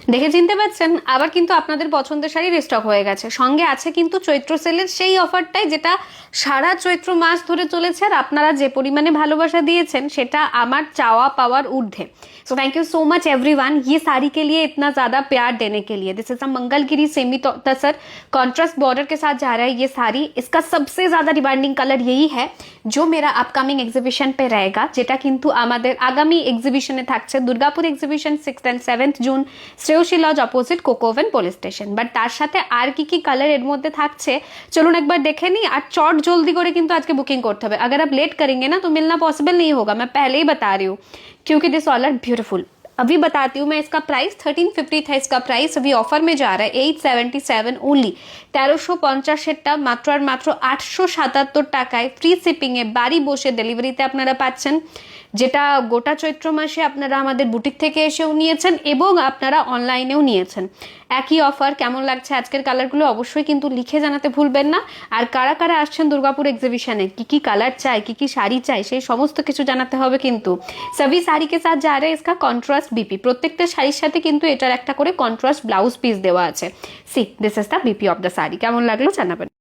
দেখে চিনতে পাচ্ছেন, আবার কিন্তু আপনাদের পছন্দের শাড়ি রিস্টক হয়ে গেছে। সঙ্গে আছে কিন্তু চৈত্র সেলের সেই অফারটাই, যেটা সারা চৈত্র মাস ধরে চলেছে, আর আপনারা যে পরিমাণে ভালোবাসা দিয়েছেন সেটা আমার চাওয়া পাওয়ার ঊর্ধ্বে। So thank you so much everyone ये साड़ी के लिए इतना ज्यादा प्यार देने के लिए। This is a Mangalagiri semi tussar contrast border के साथ जा रहा है ये साड़ी। इसका सबसे ज्यादा डिमांडिंग कलर यही है जो मेरा अपकमिंग एग्जिबिशन पे रहेगा, যেটা কিন্তু আমাদের আগামী এক্সিবিশনে থাকছে, Durgapur exhibition 6th and 7th June, Shreyasi lodge opposite coke oven police station. But তার সাথে আর কি কি কালার এর মধ্যে থাকছে চলুন একবার দেখে নিই। আর চট জলদি করে কিন্তু আজকে বুকিং করতে হবে, अगर आप लेट करेंगे ना तो मिलना पॉसिबल नहीं होगा, मैं पहले ही बता रही हूँ, क्योंकि दिस ऑल आर ब्यूटीफुल। अभी बताती हूँ मैं इसका प्राइस। 1350 था इसका प्राइस, अभी ऑफर में जा रहा है 877 ओनली। 1350 মাত্র আর মাত্র 877 টাকায় ফ্রি শিপিংয়ে বাড়ি বসে ডেলিভারিতে আপনারা পাচ্ছেন, যেটা গোটা চৈত্র মাসে আপনারা আমাদের বুটিক থেকে এসেও নিয়েছেন এবং আপনারা অনলাইনেও নিয়েছেন। একই অফার। কেমন লাগছে আজকের কালারগুলো অবশ্যই কিন্তু লিখে জানাতে ভুলবেন না। আর কারা কারা আসছেন দুর্গাপুর এক্সিবিশনে, কি কি কালার চাই, কি কি শাড়ি চাই, সেই সমস্ত কিছু জানাতে হবে কিন্তু। সবই শাড়ি কে সাথ যা রে ইসকা কন্ট্রাস্ট বিপি, প্রত্যেকটা শাড়ির সাথে কিন্তু এটার একটা করে কন্ট্রাস্ট ব্লাউজ পিস দেওয়া আছে। C this is the BP of the sari. কেমন লাগলো জানাবেন।